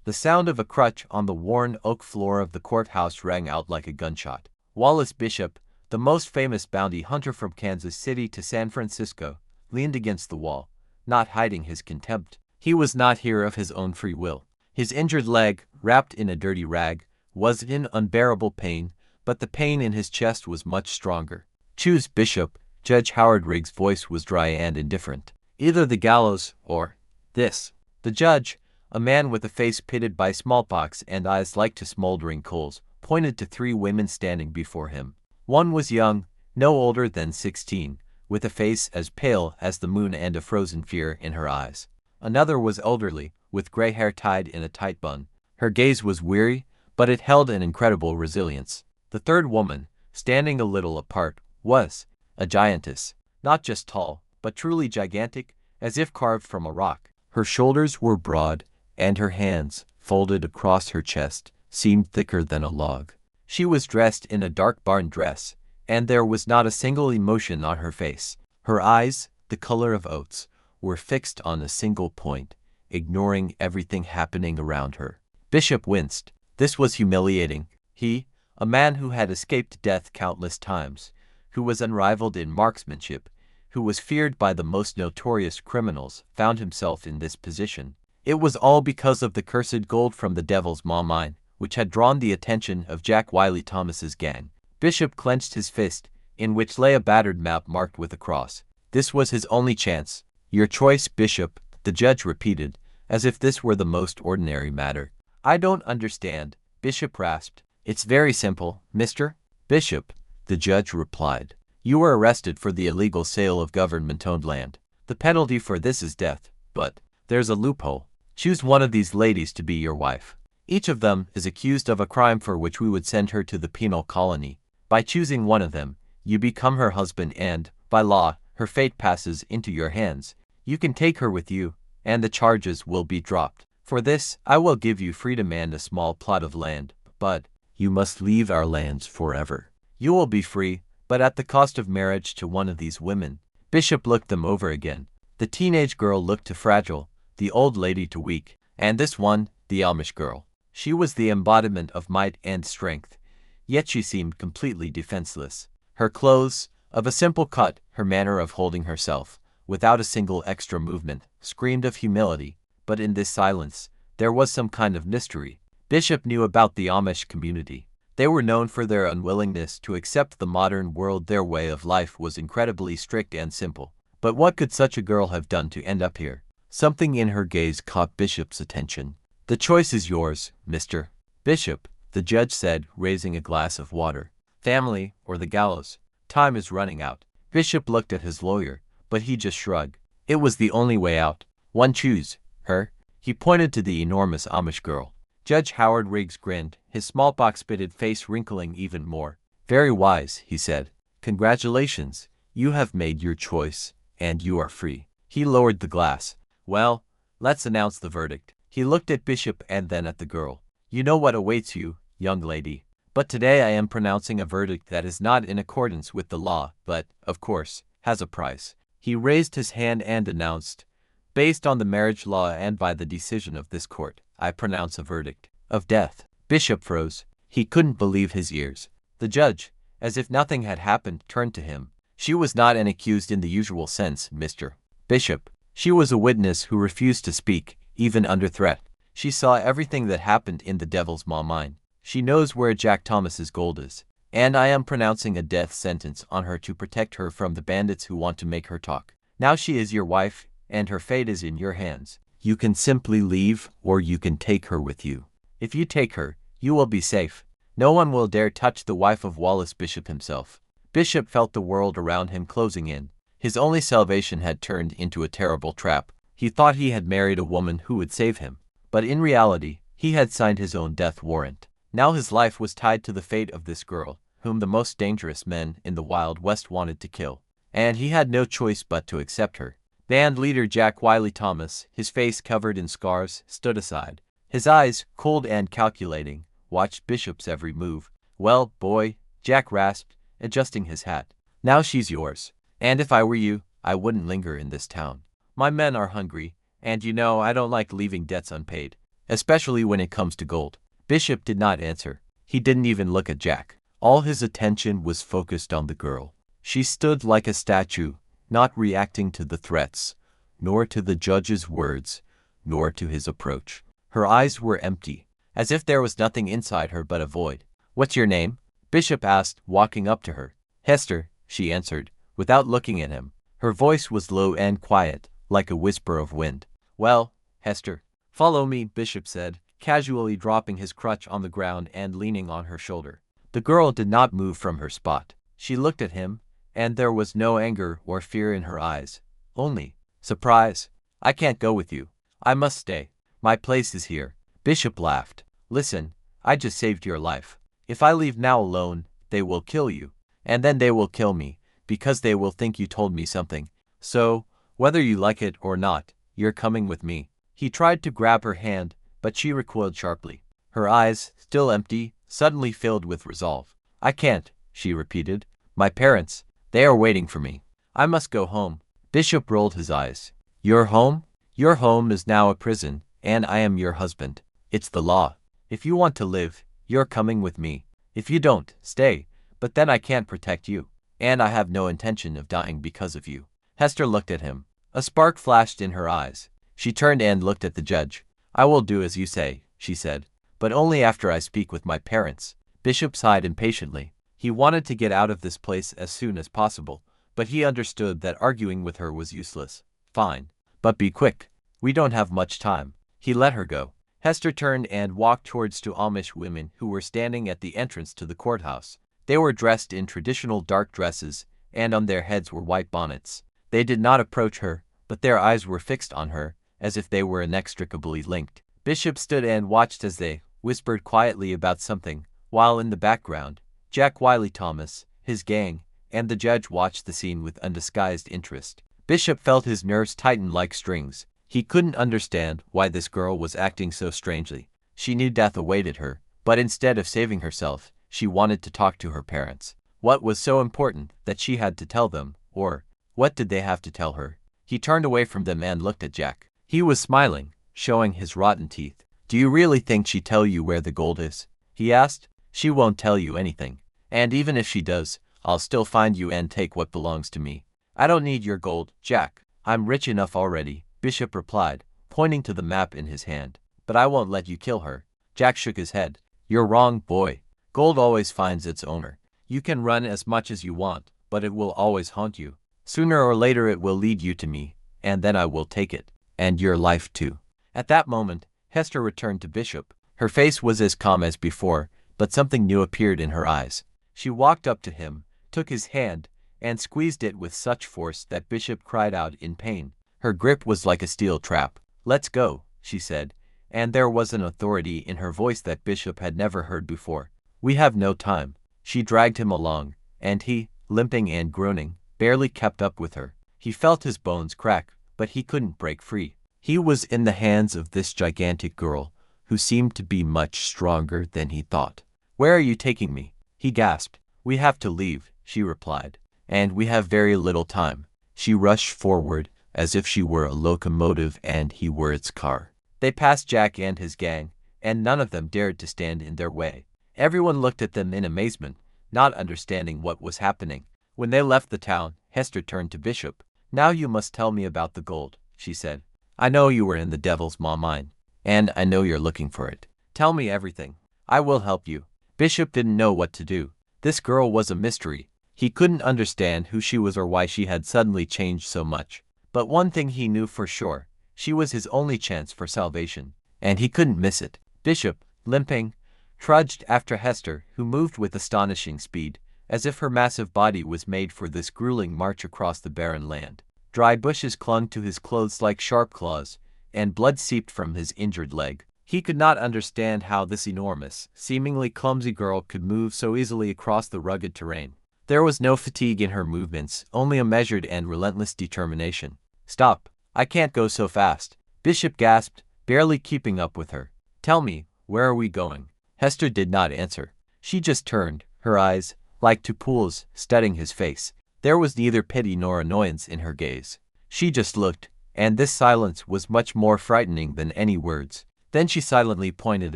The sound of a crutch on the worn oak floor of the courthouse rang out like a gunshot. Wallace Bishop, the most famous bounty hunter from Kansas City to San Francisco, leaned against the wall, not hiding his contempt. He was not here of his own free will. His injured leg, wrapped in a dirty rag, was in unbearable pain, but the pain in his chest was much stronger. Choose, Bishop. Judge Howard Riggs' voice was dry and indifferent. Either the gallows or this. The judge, a man with a face pitted by smallpox and eyes like to smoldering coals, pointed to 3 women standing before him. One was young, no older than 16, with a face as pale as the moon and a frozen fear in her eyes. Another was elderly, with gray hair tied in a tight bun. Her gaze was weary, but it held an incredible resilience. The third woman, standing a little apart, was a giantess, not just tall, but truly gigantic, as if carved from a rock. Her shoulders were broad, and her hands, folded across her chest, seemed thicker than a log. She was dressed in a dark barn dress, and there was not a single emotion on her face. Her eyes, the color of oats, were fixed on a single point, ignoring everything happening around her. Bishop winced. This was humiliating. He, a man who had escaped death countless times, who was unrivaled in marksmanship, who was feared by the most notorious criminals, found himself in this position. It was all because of the cursed gold from the Devil's Maw mine, which had drawn the attention of Jack Wiley Thomas's gang. Bishop clenched his fist, in which lay a battered map marked with a cross. This was his only chance. Your choice, Bishop, the judge repeated, as if this were the most ordinary matter. I don't understand, Bishop rasped. It's very simple, Mr. Bishop, the judge replied. You were arrested for the illegal sale of government-owned land. The penalty for this is death, but there's a loophole. Choose one of these ladies to be your wife. Each of them is accused of a crime for which we would send her to the penal colony. By choosing one of them, you become her husband and, by law, her fate passes into your hands. You can take her with you, and the charges will be dropped. For this, I will give you freedom and a small plot of land, but you must leave our lands forever. You will be free, but at the cost of marriage to one of these women. Bishop looked them over again. The teenage girl looked too fragile, the old lady too weak, and this one, the Amish girl. She was the embodiment of might and strength, yet she seemed completely defenseless. Her clothes, of a simple cut, her manner of holding herself, without a single extra movement, screamed of humility, but in this silence, there was some kind of mystery. Bishop knew about the Amish community. They were known for their unwillingness to accept the modern world. Their way of life was incredibly strict and simple. But what could such a girl have done to end up here? Something in her gaze caught Bishop's attention. The choice is yours, Mr. Bishop, the judge said, raising a glass of water. Family, or the gallows. Time is running out. Bishop looked at his lawyer, but he just shrugged. It was the only way out. One choose. Her. He pointed to the enormous Amish girl. Judge Howard Riggs grinned, his smallpox-spitted face wrinkling even more. Very wise, he said. Congratulations. You have made your choice, and you are free. He lowered the glass. Well, let's announce the verdict. He looked at Bishop and then at the girl. You know what awaits you, young lady. But today I am pronouncing a verdict that is not in accordance with the law, but, of course, has a price. He raised his hand and announced, based on the marriage law and by the decision of this court, I pronounce a verdict of death. Bishop froze. He couldn't believe his ears. The judge, as if nothing had happened, turned to him. She was not an accused in the usual sense, Mr. Bishop. She was a witness who refused to speak, even under threat. She saw everything that happened in the Devil's Maw mine. She knows where Jack Thomas's gold is. And I am pronouncing a death sentence on her to protect her from the bandits who want to make her talk. Now she is your wife, and her fate is in your hands. You can simply leave, or you can take her with you. If you take her, you will be safe. No one will dare touch the wife of Wallace Bishop himself. Bishop felt the world around him closing in. His only salvation had turned into a terrible trap. He thought he had married a woman who would save him. But in reality, he had signed his own death warrant. Now his life was tied to the fate of this girl, whom the most dangerous men in the Wild West wanted to kill. And he had no choice but to accept her. Band leader Jack Wiley Thomas, his face covered in scars, stood aside. His eyes, cold and calculating, watched Bishop's every move. Well, boy, Jack rasped, adjusting his hat. Now she's yours. And if I were you, I wouldn't linger in this town. My men are hungry, and you know I don't like leaving debts unpaid. especially when it comes to gold. Bishop did not answer. He didn't even look at Jack. All his attention was focused on the girl. She stood like a statue, not reacting to the threats, nor to the judge's words, nor to his approach. Her eyes were empty, as if there was nothing inside her but a void. "What's your name?" Bishop asked, walking up to her. "Hester," she answered, without looking at him. Her voice was low and quiet, like a whisper of wind. "Well, Hester, follow me," Bishop said, casually dropping his crutch on the ground and leaning on her shoulder. The girl did not move from her spot. She looked at him, and there was no anger or fear in her eyes, only surprise. "I can't go with you. I must stay. My place is here." Bishop laughed. "Listen, I just saved your life. If I leave now alone, they will kill you, and then they will kill me, because they will think you told me something. So, whether you like it or not, you're coming with me." He tried to grab her hand, but she recoiled sharply. Her eyes, still empty, suddenly filled with resolve. "I can't," she repeated. "My parents, they are waiting for me. I must go home." Bishop rolled his eyes. "Your home? Your home is now a prison, and I am your husband. It's the law. If you want to live, you're coming with me. If you don't, stay, but then I can't protect you, and I have no intention of dying because of you." Hester looked at him. A spark flashed in her eyes. She turned and looked at the judge. "I will do as you say," she said, "but only after I speak with my parents." Bishop sighed impatiently. He wanted to get out of this place as soon as possible, but he understood that arguing with her was useless. "Fine, but be quick. We don't have much time." He let her go. Hester turned and walked towards two Amish women who were standing at the entrance to the courthouse. They were dressed in traditional dark dresses, and on their heads were white bonnets. They did not approach her, but their eyes were fixed on her, as if they were inextricably linked. Bishop stood and watched as they whispered quietly about something, while in the background, Jack Wiley Thomas, his gang, and the judge watched the scene with undisguised interest. Bishop felt his nerves tighten like strings. He couldn't understand why this girl was acting so strangely. She knew death awaited her, but instead of saving herself, she wanted to talk to her parents. What was so important that she had to tell them, or what did they have to tell her? He turned away from them and looked at Jack. He was smiling, showing his rotten teeth. "Do you really think she'd tell you where the gold is?" he asked. "She won't tell you anything. And even if she does, I'll still find you and take what belongs to me." "I don't need your gold, Jack. I'm rich enough already," Bishop replied, pointing to the map in his hand. "But I won't let you kill her." Jack shook his head. "You're wrong, boy. Gold always finds its owner. You can run as much as you want, but it will always haunt you. Sooner or later it will lead you to me, and then I will take it. And your life too." At that moment, Hester returned to Bishop. Her face was as calm as before, but something new appeared in her eyes. She walked up to him, took his hand, and squeezed it with such force that Bishop cried out in pain. Her grip was like a steel trap. "Let's go," she said, and there was an authority in her voice that Bishop had never heard before. "We have no time." She dragged him along, and he, limping and groaning, barely kept up with her. He felt his bones crack, but he couldn't break free. He was in the hands of this gigantic girl, who seemed to be much stronger than he thought. "Where are you taking me?" he gasped. "We have to leave," she replied, "and we have very little time." She rushed forward, as if she were a locomotive and he were its car. They passed Jack and his gang, and none of them dared to stand in their way. Everyone looked at them in amazement, not understanding what was happening. When they left the town, Hester turned to Bishop. "Now you must tell me about the gold," she said. "I know you were in the devil's maw mine, and I know you're looking for it. Tell me everything. I will help you." Bishop didn't know what to do. This girl was a mystery. He couldn't understand who she was or why she had suddenly changed so much. But one thing he knew for sure, she was his only chance for salvation, and he couldn't miss it. Bishop, limping, trudged after Hester, who moved with astonishing speed, as if her massive body was made for this grueling march across the barren land. Dry bushes clung to his clothes like sharp claws, and blood seeped from his injured leg. He could not understand how this enormous, seemingly clumsy girl could move so easily across the rugged terrain. There was no fatigue in her movements, only a measured and relentless determination. "Stop! I can't go so fast," Bishop gasped, barely keeping up with her. "Tell me, where are we going?" Hester did not answer. She just turned, her eyes, like two pools, studying his face. There was neither pity nor annoyance in her gaze. She just looked, and this silence was much more frightening than any words. Then she silently pointed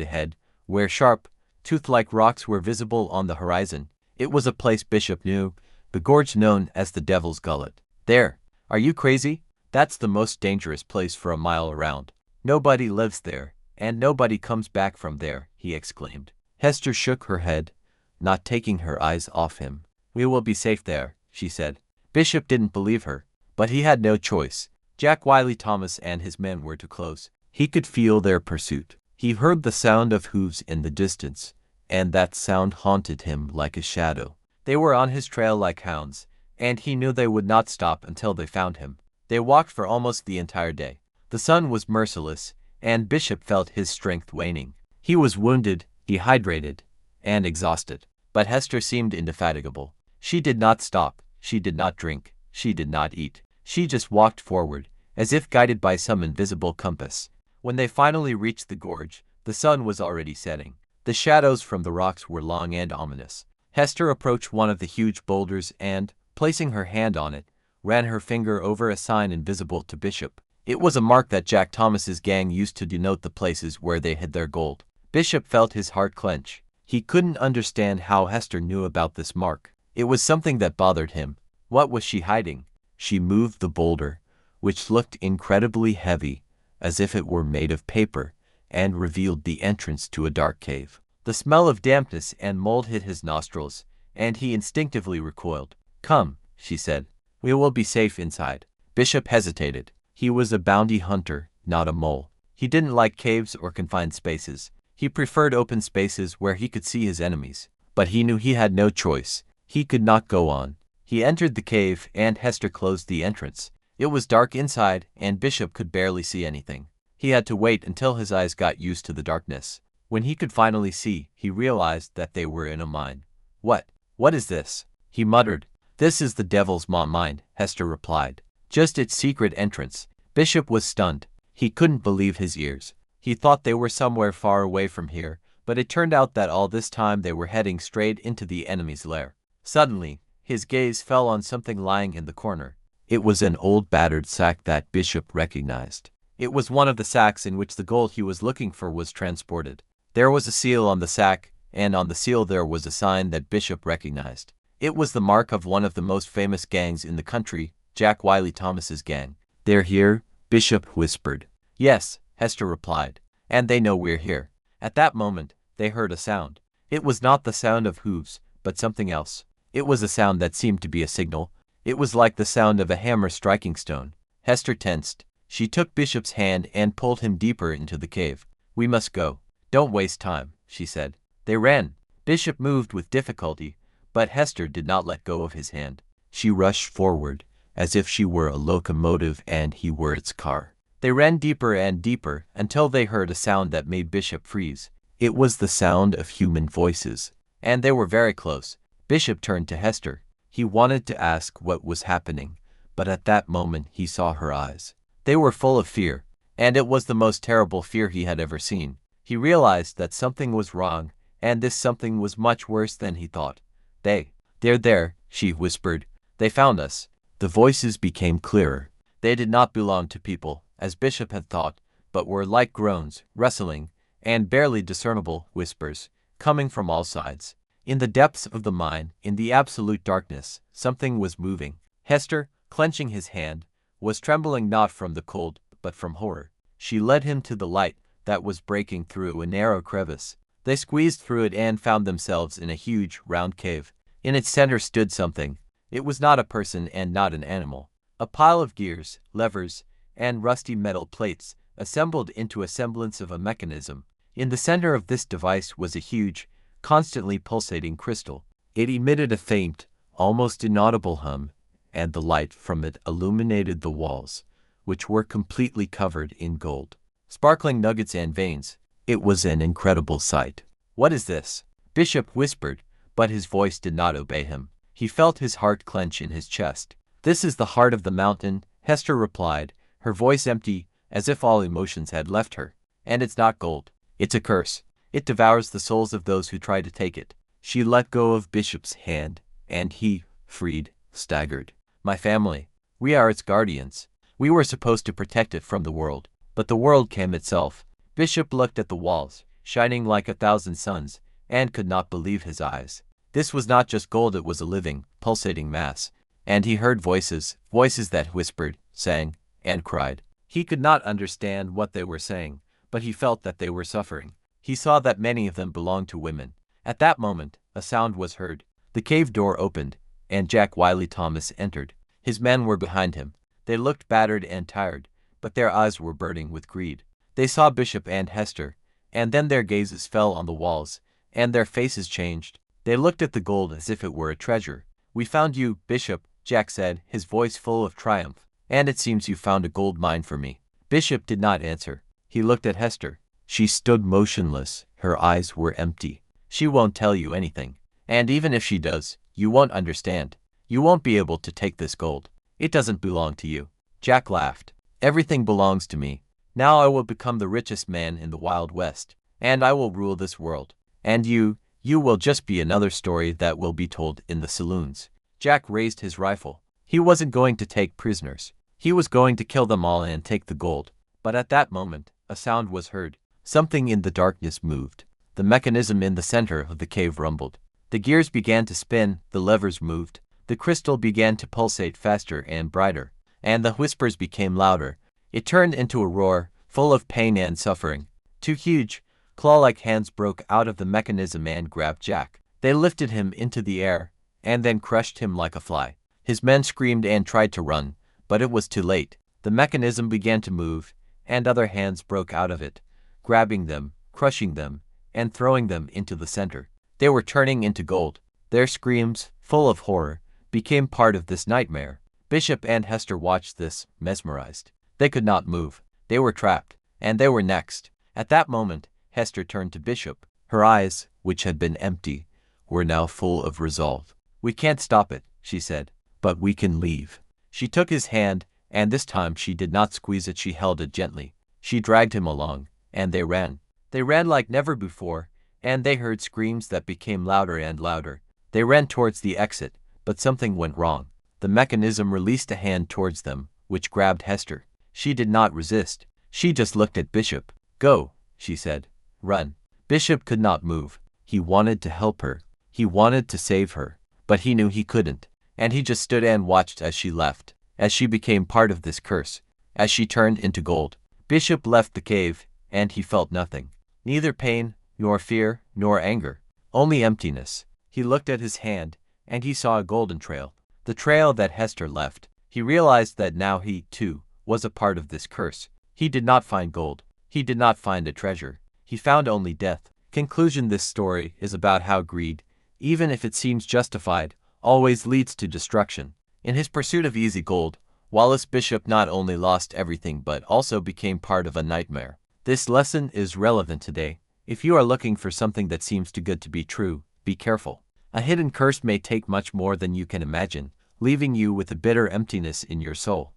ahead, where sharp, tooth-like rocks were visible on the horizon. It was a place Bishop knew, the gorge known as the Devil's Gullet. There. Are you crazy? That's the most dangerous place for a mile around. Nobody lives there, and nobody comes back from there, he exclaimed. Hester shook her head, not taking her eyes off him. We will be safe there, she said. Bishop didn't believe her, but he had no choice. Jack Wiley Thomas and his men were too close. He could feel their pursuit. He heard the sound of hooves in the distance, and that sound haunted him like a shadow. They were on his trail like hounds, and he knew they would not stop until they found him. They walked for almost the entire day. The sun was merciless, and Bishop felt his strength waning. He was wounded, dehydrated, and exhausted. But Hester seemed indefatigable. She did not stop, she did not drink, she did not eat. She just walked forward, as if guided by some invisible compass. When they finally reached the gorge, the sun was already setting. The shadows from the rocks were long and ominous. Hester approached one of the huge boulders and, placing her hand on it, ran her finger over a sign invisible to Bishop. It was a mark that Jack Thomas's gang used to denote the places where they hid their gold. Bishop felt his heart clench. He couldn't understand how Hester knew about this mark. It was something that bothered him. What was she hiding? She moved the boulder, which looked incredibly heavy, as if it were made of paper, and revealed the entrance to a dark cave. The smell of dampness and mold hit his nostrils, and he instinctively recoiled. Come, she said. We will be safe inside. Bishop hesitated. He was a bounty hunter, not a mole. He didn't like caves or confined spaces. He preferred open spaces where he could see his enemies. But he knew he had no choice. He could not go on. He entered the cave, and Hester closed the entrance. It was dark inside, and Bishop could barely see anything. He had to wait until his eyes got used to the darkness. When he could finally see, he realized that they were in a mine. What is this? He muttered. This is the Devil's mine, Hester replied. Just its secret entrance. Bishop was stunned. He couldn't believe his ears. He thought they were somewhere far away from here, but it turned out that all this time they were heading straight into the enemy's lair. Suddenly, his gaze fell on something lying in the corner. It was an old battered sack that Bishop recognized. It was one of the sacks in which the gold he was looking for was transported. There was a seal on the sack, and on the seal there was a sign that Bishop recognized. It was the mark of one of the most famous gangs in the country, Jack Wiley Thomas's gang. They're here, Bishop whispered. Yes, Hester replied, and they know we're here. At that moment, they heard a sound. It was not the sound of hooves, but something else. It was a sound that seemed to be a signal. It was like the sound of a hammer striking stone. Hester tensed. She took Bishop's hand and pulled him deeper into the cave. We must go. Don't waste time, she said. They ran. Bishop moved with difficulty, but Hester did not let go of his hand. She rushed forward, as if she were a locomotive and he were its car. They ran deeper and deeper until they heard a sound that made Bishop freeze. It was the sound of human voices, and they were very close. Bishop turned to Hester. He wanted to ask what was happening, but at that moment he saw her eyes. They were full of fear, and it was the most terrible fear he had ever seen. He realized that something was wrong, and this something was much worse than he thought. They're there, she whispered. They found us. The voices became clearer. They did not belong to people, as Bishop had thought, but were like groans, rustling, and barely discernible whispers, coming from all sides. In the depths of the mine, in the absolute darkness, something was moving. Hester, clenching his hand, was trembling not from the cold, but from horror. She led him to the light that was breaking through a narrow crevice. They squeezed through it and found themselves in a huge, round cave. In its center stood something. It was not a person and not an animal. A pile of gears, levers, and rusty metal plates, assembled into a semblance of a mechanism. In the center of this device was a huge, constantly pulsating crystal. It emitted a faint, almost inaudible hum, and the light from it illuminated the walls, which were completely covered in gold. Sparkling nuggets and veins. It was an incredible sight. What is this? Bishop whispered, but his voice did not obey him. He felt his heart clench in his chest. This is the heart of the mountain, Hester replied, her voice empty, as if all emotions had left her. And it's not gold. It's a curse. It devours the souls of those who try to take it. She let go of Bishop's hand, and he, freed, staggered. My family. We are its guardians. We were supposed to protect it from the world, but the world came itself. Bishop looked at the walls, shining like 1,000 suns, and could not believe his eyes. This was not just gold, it was a living, pulsating mass. And he heard voices that whispered, sang, and cried. He could not understand what they were saying, but he felt that they were suffering. He saw that many of them belonged to women. At that moment, a sound was heard. The cave door opened, and Jack Wiley Thomas entered. His men were behind him. They looked battered and tired, but their eyes were burning with greed. They saw Bishop and Hester, and then their gazes fell on the walls, and their faces changed. They looked at the gold as if it were a treasure. "We found you, Bishop," Jack said, his voice full of triumph, "and it seems you found a gold mine for me." Bishop did not answer. He looked at Hester. She stood motionless. Her eyes were empty. "She won't tell you anything. And even if she does, you won't understand. You won't be able to take this gold. It doesn't belong to you." Jack laughed. "Everything belongs to me. Now I will become the richest man in the Wild West, and I will rule this world. And you will just be another story that will be told in the saloons." Jack raised his rifle. He wasn't going to take prisoners. He was going to kill them all and take the gold. But at that moment, a sound was heard. Something in the darkness moved. The mechanism in the center of the cave rumbled. The gears began to spin, the levers moved. The crystal began to pulsate faster and brighter, and the whispers became louder. It turned into a roar, full of pain and suffering. Two huge, claw-like hands broke out of the mechanism and grabbed Jack. They lifted him into the air, and then crushed him like a fly. His men screamed and tried to run, but it was too late. The mechanism began to move, and other hands broke out of it, grabbing them, crushing them, and throwing them into the center. They were turning into gold. Their screams, full of horror, became part of this nightmare. Bishop and Hester watched this, mesmerized. They could not move. They were trapped, and they were next. At that moment, Hester turned to Bishop. Her eyes, which had been empty, were now full of resolve. "We can't stop it," she said, "but we can leave." She took his hand, and this time she did not squeeze it, she held it gently. She dragged him along, and they ran. They ran like never before, and they heard screams that became louder and louder. They ran towards the exit, but something went wrong. The mechanism released a hand towards them, which grabbed Hester. She did not resist. She just looked at Bishop. "Go," she said. "Run." Bishop could not move. He wanted to help her. He wanted to save her, but he knew he couldn't, and he just stood and watched as she left, as she became part of this curse, as she turned into gold. Bishop left the cave, and he felt nothing. Neither pain, nor fear, nor anger. Only emptiness. He looked at his hand, and he saw a golden trail. The trail that Hester left. He realized that now he, too, was a part of this curse. He did not find gold. He did not find a treasure. He found only death. Conclusion: this story is about how greed, even if it seems justified, always leads to destruction. In his pursuit of easy gold, Wallace Bishop not only lost everything but also became part of a nightmare. This lesson is relevant today. If you are looking for something that seems too good to be true, be careful. A hidden curse may take much more than you can imagine, leaving you with a bitter emptiness in your soul.